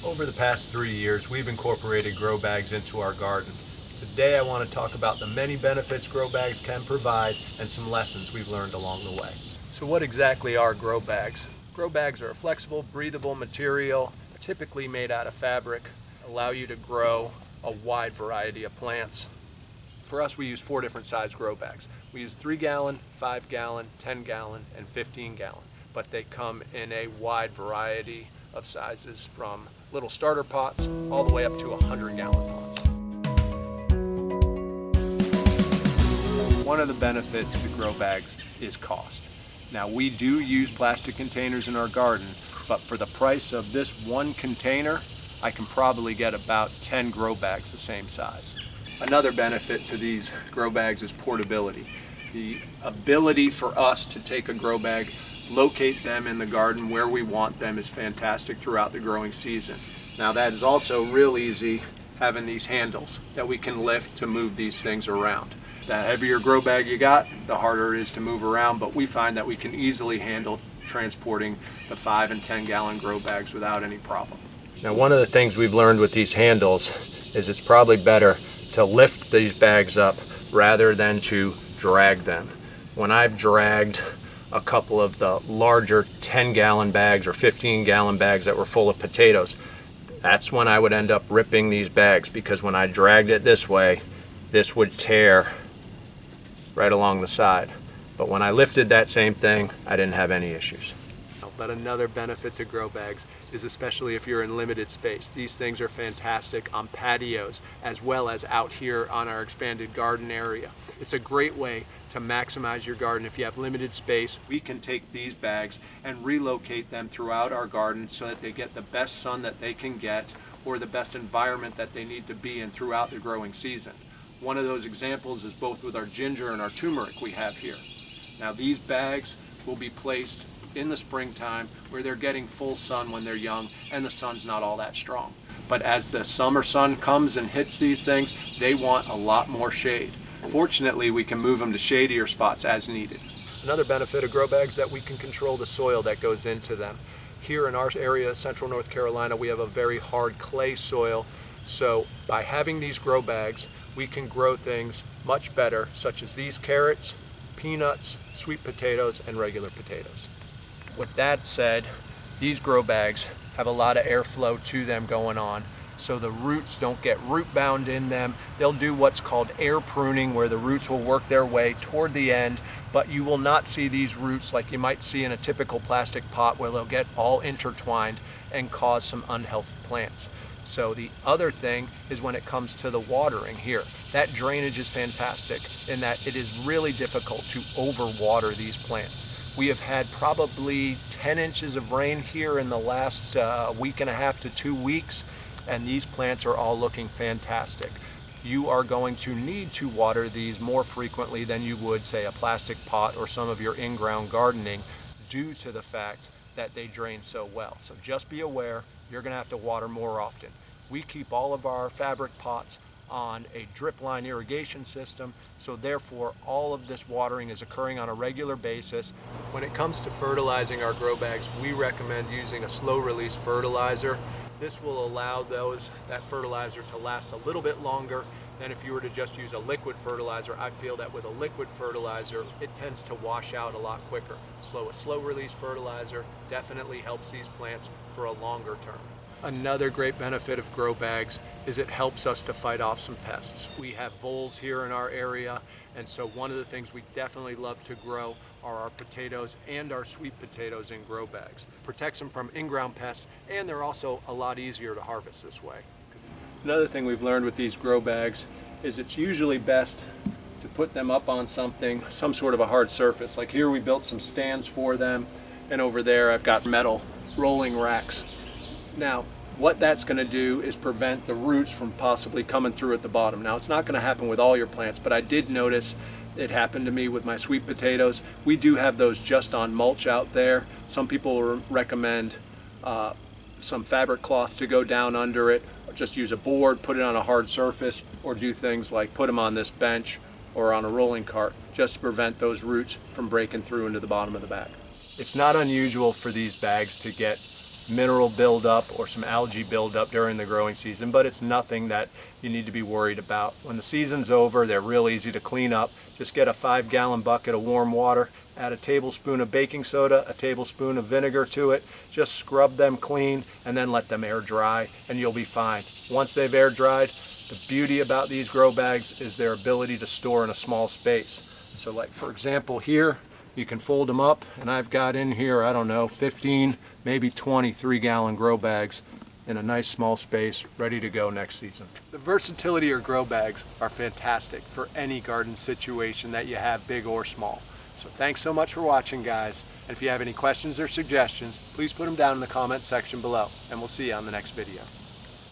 Over the past 3 years, we've incorporated grow bags into our garden. Today I want to talk about the many benefits grow bags can provide and some lessons we've learned along the way. So what exactly are grow bags? Grow bags are a flexible, breathable material, typically made out of fabric, allow you to grow a wide variety of plants. For us, we use 4 different size grow bags. We use 3-gallon, 5-gallon, 10-gallon, and 15-gallon, but they come in a wide variety of sizes from little starter pots all the way up to 100-gallon pots. One of the benefits to grow bags is cost. Now, we do use plastic containers in our garden, but for the price of this one container, I can probably get about 10 grow bags the same size. Another benefit to these grow bags is portability. The ability for us to take a grow bag, locate them in the garden where we want them is fantastic throughout the growing season. Now, that is also real easy having these handles that we can lift to move these things around. The heavier grow bag you got, the harder it is to move around, but we find that we can easily handle transporting the 5 and 10-gallon grow bags without any problem. Now, one of the things we've learned with these handles is it's probably better to lift these bags up rather than to drag them. When I've dragged a couple of the larger 10-gallon bags or 15-gallon bags that were full of potatoes, that's when I would end up ripping these bags, because when I dragged it this way, this would tear right along the side. But when I lifted that same thing, I didn't have any issues. But another benefit to grow bags is, especially if you're in limited space, these things are fantastic on patios as well as out here on our expanded garden area. It's a great way to maximize your garden. If you have limited space, we can take these bags and relocate them throughout our garden so that they get the best sun that they can get, or the best environment that they need to be in throughout the growing season. One of those examples is both with our ginger and our turmeric we have here. Now, these bags will be placed in the springtime where they're getting full sun when they're young and the sun's not all that strong. But as the summer sun comes and hits these things, they want a lot more shade. Fortunately, we can move them to shadier spots as needed. Another benefit of grow bags is that we can control the soil that goes into them. Here in our area, central North Carolina, we have a very hard clay soil. So by having these grow bags, we can grow things much better, such as these carrots, peanuts, sweet potatoes, and regular potatoes. With that said, these grow bags have a lot of airflow to them going on, so the roots don't get root bound in them. They'll do what's called air pruning, where the roots will work their way toward the end, but you will not see these roots like you might see in a typical plastic pot, where they'll get all intertwined and cause some unhealthy plants. So the other thing is when it comes to the watering here, that drainage is fantastic in that it is really difficult to overwater these plants. We have had probably 10 inches of rain here in the last week and a half to 2 weeks, and these plants are all looking fantastic. You are going to need to water these more frequently than you would, say, a plastic pot or some of your in-ground gardening, due to the fact that they drain so well. So just be aware, you're going to have to water more often. We keep all of our fabric pots on a drip line irrigation system, so therefore all of this watering is occurring on a regular basis. When it comes to fertilizing our grow bags, we recommend using a slow release fertilizer. This will allow that fertilizer to last a little bit longer than if you were to just use a liquid fertilizer. I feel that with a liquid fertilizer, it tends to wash out a lot quicker. A slow release fertilizer definitely helps these plants for a longer term. Another great benefit of grow bags is it helps us to fight off some pests. We have voles here in our area, and so one of the things we definitely love to grow are our potatoes and our sweet potatoes in grow bags. Protects them from in-ground pests, and they're also a lot easier to harvest this way. Another thing we've learned with these grow bags is it's usually best to put them up on something, some sort of a hard surface. Like here we built some stands for them, and over there I've got metal rolling racks. Now, what that's going to do is prevent the roots from possibly coming through at the bottom. Now, it's not going to happen with all your plants, but I did notice it happened to me with my sweet potatoes. We do have those just on mulch out there. Some people recommend some fabric cloth to go down under it, or just use a board, put it on a hard surface, or do things like put them on this bench or on a rolling cart, just to prevent those roots from breaking through into the bottom of the bag. It's not unusual for these bags to get mineral buildup or some algae buildup during the growing season, but it's nothing that you need to be worried about. When the season's over, they're real easy to clean up. Just get a 5-gallon bucket of warm water, add a tablespoon of baking soda, a tablespoon of vinegar to it, just scrub them clean and then let them air dry and you'll be fine. Once they've air dried, the beauty about these grow bags is their ability to store in a small space. So like for example here, you can fold them up, and I've got in here, I don't know, 15, maybe 20 3-gallon grow bags in a nice small space, ready to go next season. The versatility of grow bags are fantastic for any garden situation that you have, big or small. So thanks so much for watching, guys. And if you have any questions or suggestions, please put them down in the comment section below, and we'll see you on the next video.